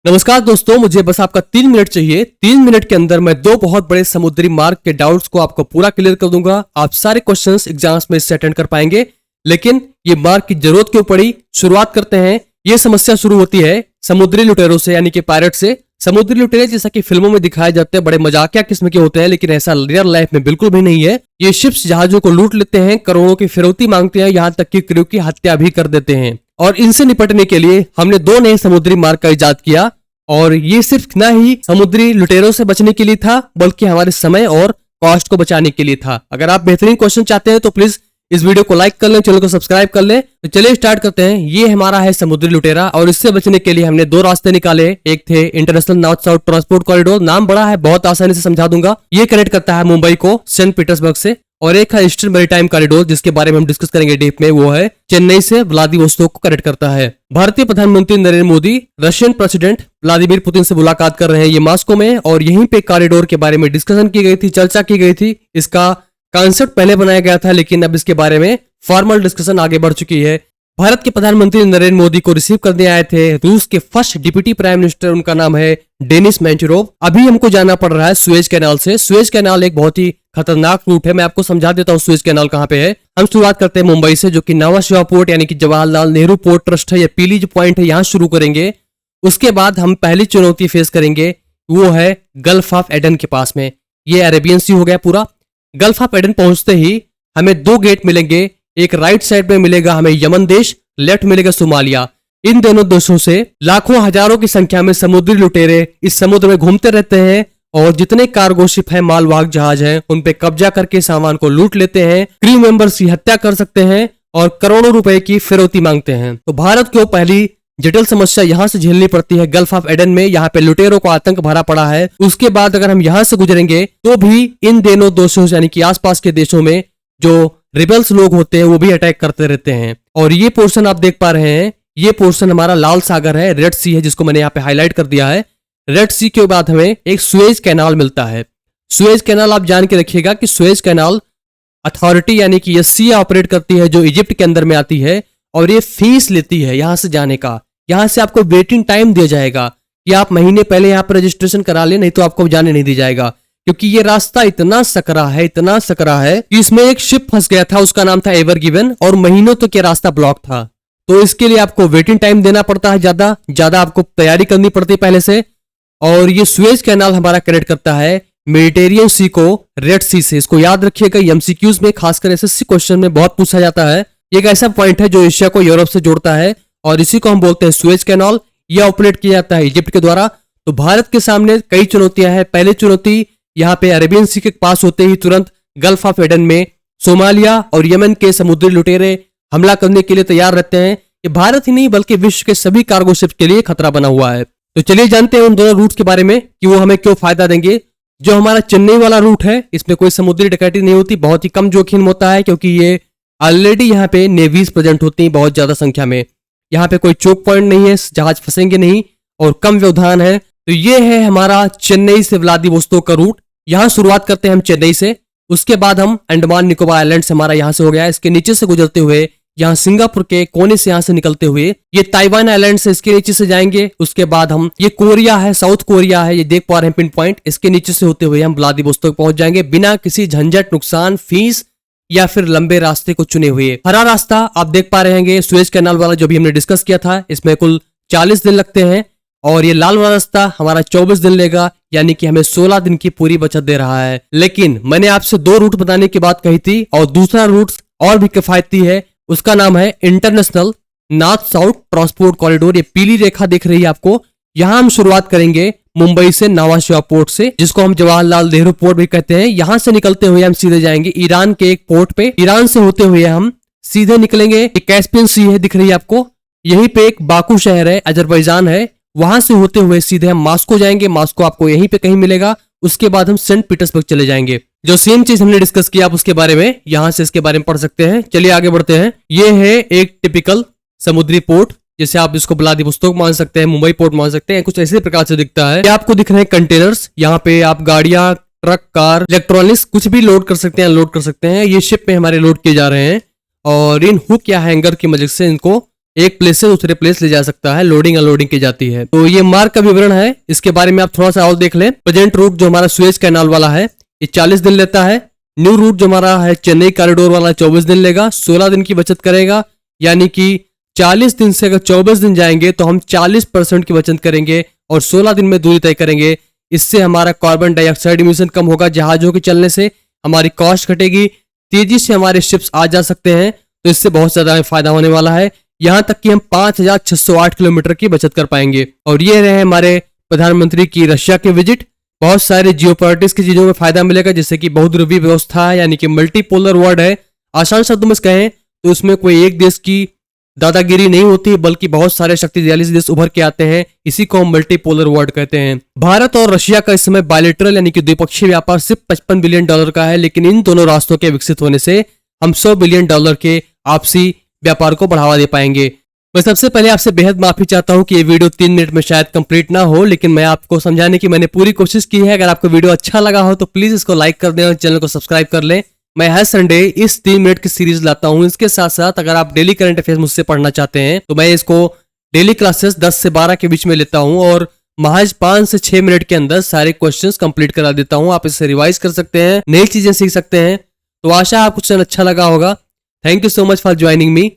नमस्कार दोस्तों, मुझे बस आपका 3 मिनट चाहिए। 3 मिनट के अंदर मैं दो बहुत बड़े समुद्री मार्ग के डाउट्स को आपको पूरा क्लियर कर दूंगा। आप सारे क्वेश्चंस एग्जाम्स में इससे अटेंड कर पाएंगे। लेकिन ये मार्ग की जरूरत क्यों पड़ी, शुरुआत करते हैं। ये समस्या शुरू होती है समुद्री लुटेरों से, यानी कि पायरेट से। समुद्री लुटेरे जैसा कि फिल्मों में दिखाए जाते हैं बड़े मजाकिया किस्म के होते हैं, लेकिन ऐसा रियल लाइफ में बिल्कुल भी नहीं है। ये शिप्स जहाजों को लूट लेते हैं, करोड़ों की फिरौती मांगते हैं, यहाँ तक कि क्रू की हत्या भी कर देते हैं। और इनसे निपटने के लिए हमने दो नए समुद्री मार्ग का इजाद किया। और ये सिर्फ न ही समुद्री लुटेरों से बचने के लिए था, बल्कि हमारे समय और कॉस्ट को बचाने के लिए था। अगर आप बेहतरीन क्वेश्चन चाहते हैं तो प्लीज इस वीडियो को लाइक कर लें, चैनल को सब्सक्राइब कर लें। तो चलिए स्टार्ट करते हैं। ये हमारा है समुद्री लुटेरा, और इससे बचने के लिए हमने दो रास्ते निकाले। एक थे international north south transport corridor, नाम बड़ा है, बहुत आसानी से समझा दूंगा। ये कनेक्ट करता है मुंबई को सेंट पीटर्सबर्ग से। और एक है ईस्टर्न मैरीटाइम कॉरिडोर, जिसके बारे में हम डिस्कस करेंगे डीप में। वो है चेन्नई से व्लादिवोस्तोक को कनेक्ट करता है। भारतीय प्रधानमंत्री Narendra Modi Russian president Vladimir Putin से मुलाकात कर रहे हैं ये मॉस्को में, और यहीं पे कॉरिडोर के बारे में डिस्कशन की गई थी, चर्चा की गई थी। इसका कॉन्सेप्ट पहले बनाया गया था, लेकिन अब इसके बारे में फॉर्मल डिस्कशन आगे बढ़ चुकी है। भारत के प्रधानमंत्री नरेंद्र मोदी को रिसीव करने आए थे रूस के फर्स्ट डिप्टी प्राइम मिनिस्टर, उनका नाम है डेनिस मेंचुरोव। अभी हमको जाना पड़ रहा है सुएज कैनाल से। सुएज कैनाल एक बहुत ही खतरनाक रूट है, मैं आपको समझा देता हूँ सुएज कैनाल कहाँ पे है। हम शुरुआत करते हैं मुंबई से, जो कि नवा शिवा पोर्ट यानी कि जवाहरलाल नेहरू पोर्ट ट्रस्ट है, या पीली जो पॉइंट है, यहाँ शुरू करेंगे। उसके बाद हम पहली चुनौती फेस करेंगे, वो है गल्फ ऑफ एडन के पास में। ये अरेबियन सी हो गया पूरा। गल्फ ऑफ एडन पहुंचते ही हमें दो गेट मिलेंगे। एक राइट साइड में मिलेगा हमें यमन देश, लेफ्ट मिलेगा सोमालिया। इन दोनों देशों से लाखों हजारों की संख्या में समुद्री लुटेरे इस समुद्र में घूमते रहते हैं, और जितने कार्गो शिप है, मालवाहक जहाज हैं, उन पे कब्जा करके सामान को लूट लेते हैं, क्रू मेंबर्स की हत्या कर सकते हैं, और करोड़ों रुपए की फिरौती मांगते हैं। तो भारत को पहली जटिल समस्या यहां से झेलनी पड़ती है गल्फ ऑफ एडन में। यहाँ पे लुटेरों का आतंक भरा पड़ा है। उसके बाद अगर हम यहां से गुजरेंगे तो भी इन दोनों देशों यानी कि आसपास के देशों में जो रिबल्स लोग होते हैं वो भी अटैक करते रहते हैं। और ये पोर्शन आप देख पा रहे हैं, ये पोर्शन हमारा लाल सागर है, रेड सी है, जिसको मैंने यहाँ पे हाईलाइट कर दिया है। रेड सी के बाद हमें एक सुएज कैनाल मिलता है। सुएज कैनाल आप जान के रखिएगा कि सुएज कैनाल अथॉरिटी यानी कि एससी ऑपरेट करती है, जो इजिप्ट के अंदर में आती है, और ये फीस लेती है यहां से जाने का। यहां से आपको वेटिंग टाइम दिया जाएगा कि आप महीने पहले यहाँ पर रजिस्ट्रेशन करा लें, नहीं तो आपको जाने नहीं दी जाएगा। क्योंकि ये रास्ता इतना सकरा है, इतना सकरा है कि इसमें एक शिप फंस गया था, उसका नाम था एवर गिवन, और महीनों तक ये रास्ता ब्लॉक था। तो इसके लिए आपको वेटिंग टाइम देना पड़ता है, ज्यादा आपको तैयारी करनी पड़ती है पहले से। और ये सुएज कैनाल हमारा कनेक्ट करता है मेडिटेरियन सी को रेड सी से। इसको याद रखिएगा, एमसीक्यूज में खासकर एसएससी क्वेश्चन में बहुत पूछा जाता है। एक ऐसा पॉइंट है जो एशिया को यूरोप से जोड़ता है, और इसी को हम बोलते हैं सुएज कैनाल। यह ऑपरेट किया जाता है इजिप्ट के द्वारा। तो भारत के सामने कई चुनौतियां हैं। पहली चुनौती, यहाँ पे अरेबियन सी के पास होते ही तुरंत गल्फ ऑफ एडन में सोमालिया और यमन के समुद्री लुटेरे हमला करने के लिए तैयार रहते हैं। ये भारत ही नहीं बल्कि विश्व के सभी कार्गो शिप के लिए खतरा बना हुआ है। तो चलिए जानते हैं उन दोनों रूट के बारे में कि वो हमें क्यों फायदा देंगे। जो हमारा चेन्नई वाला रूट है, इसमें कोई समुद्री डकैती नहीं होती, बहुत ही कम जोखिम होता है, क्योंकि ये ऑलरेडी यहाँ पे नेवीज प्रेजेंट होती है बहुत ज्यादा संख्या में। यहाँ पे कोई चोक पॉइंट नहीं है, जहाज फंसेंगे नहीं, और कम व्यवधान है। तो ये है हमारा चेन्नई से व्लादिवोस्तोक का रूट। यहाँ शुरुआत करते हैं हम चेन्नई से। उसके बाद हम अंडमान निकोबार आइलैंड से हमारा यहाँ से हो गया। इसके नीचे से गुजरते हुए यहाँ सिंगापुर के कोने से यहाँ से निकलते हुए ये ताइवान आइलैंड से इसके नीचे से जाएंगे। उसके बाद हम, ये कोरिया है, साउथ कोरिया है, ये देख पा रहे हैं पिन पॉइंट, इसके नीचे से होते हुए हम व्लादिवोस्तोक पहुंच जाएंगे, बिना किसी झंझट, नुकसान, फीस या फिर लंबे रास्ते को चुने हुए। हरा रास्ता आप देख पा रहे हैं सुएज कैनाल वाला, जो भी हमने डिस्कस किया था, इसमें कुल 40 दिन लगते हैं। और ये लाल वाला रास्ता हमारा 24 दिन लेगा, यानी कि हमें 16 दिन की पूरी बचत दे रहा है। लेकिन मैंने आपसे दो रूट बताने की बात कही थी, और दूसरा रूट और भी किफायती है। उसका नाम है international north south transport corridor. ये पीली रेखा दिख रही है आपको। यहां हम शुरुआत करेंगे मुंबई से नवा शिवा पोर्ट से, जिसको हम जवाहरलाल नेहरू पोर्ट भी कहते हैं। यहां से निकलते हुए हम सीधे जाएंगे ईरान के एक पोर्ट पे। ईरान से होते हुए हम सीधे निकलेंगे, कैस्पियन सी है दिख रही है आपको, यहीं पे एक बाकू शहर है, अजरबैजान है। वहां से होते हुए सीधे हम मास्को जाएंगे, मास्को आपको यहीं पे कहीं मिलेगा। उसके बाद हम सेंट पीटर्सबर्ग चले जाएंगे। जो सेम चीज हमने डिस्कस किया आप उसके बारे में यहां से इसके बारे में पढ़ सकते हैं। चलिए आगे बढ़ते हैं। ये है एक टिपिकल समुद्री पोर्ट, जैसे आप इसको व्लादिवोस्तोक मान सकते हैं, मुंबई पोर्ट मान सकते हैं, कुछ ऐसे प्रकार से दिखता है। ये आपको दिख रहे हैं कंटेनर्स, यहाँ पे आप गाड़ियां, ट्रक, कार, इलेक्ट्रॉनिक्स कुछ भी लोड कर सकते हैं, अनलोड कर सकते हैं। ये शिप में हमारे लोड किए जा रहे हैं, और इन हुक या हैंगर की मदद से इनको एक प्लेस से दूसरे प्लेस ले जा सकता है, लोडिंग अनलोडिंग की जाती है। तो ये मार्ग का विवरण है, इसके बारे में आप थोड़ा सा और देख लें। प्रेजेंट रूट जो हमारा सुएज कैनाल वाला है ये 40 दिन लेता है। न्यू रूट जो हमारा है चेन्नई कॉरिडोर वाला 24 दिन लेगा, 16 दिन की बचत करेगा। यानी कि 40 दिन से अगर 24 दिन जाएंगे तो हम 40% की बचत करेंगे और 16 दिन में दूरी तय करेंगे। इससे हमारा कार्बन डाइऑक्साइड इमिशन कम होगा, जहाजों के चलने से हमारी कॉस्ट घटेगी, तेजी से हमारे शिप्स आ जा सकते हैं, तो इससे बहुत ज्यादा फायदा होने वाला है। यहाँ तक कि हम 5608 किलोमीटर की बचत कर पाएंगे। और ये रहे हमारे प्रधानमंत्री की रशिया के विजिट। बहुत सारे जियोपॉलिटिक्स की चीजों में फायदा मिलेगा, जैसे कि बहुध्रुवीय व्यवस्था है, यानी कि मल्टीपोलर वर्ल्ड है। आसान शब्दों में कहें तो उसमें कोई एक देश की दादागिरी नहीं होती, बल्कि बहुत सारे शक्तिशाली देश उभर के आते हैं। इसी को हम मल्टीपोलर वर्ल्ड कहते हैं। भारत और रशिया का इस समय बायलैटरल यानी कि द्विपक्षीय व्यापार सिर्फ $55 बिलियन का है, लेकिन इन दोनों राष्ट्रों के विकसित होने से हम $100 बिलियन के आपसी व्यापार को बढ़ावा दे पाएंगे। मैं सबसे पहले आपसे बेहद माफी चाहता हूं कि ये वीडियो 3 मिनट में शायद कंप्लीट ना हो, लेकिन मैं आपको समझाने की मैंने पूरी कोशिश की है। अगर आपको वीडियो अच्छा लगा हो तो प्लीज इसको लाइक कर दें और चैनल को सब्सक्राइब कर लें। मैं हर संडे इस 3 मिनट की सीरीज लाता हूं। इसके साथ साथ अगर आप डेली करंट अफेयर्स मुझसे पढ़ना चाहते हैं तो मैं इसको डेली क्लासेस 10 से 12 के बीच में लेता हूं और महज 5 से 6 मिनट के अंदर सारे क्वेश्चंस कंप्लीट करा देता हूं। आप इसे रिवाइज कर सकते हैं, नई चीजें सीख सकते हैं। तो आशा आपको चैनल अच्छा लगा होगा। Thank you so much for joining me.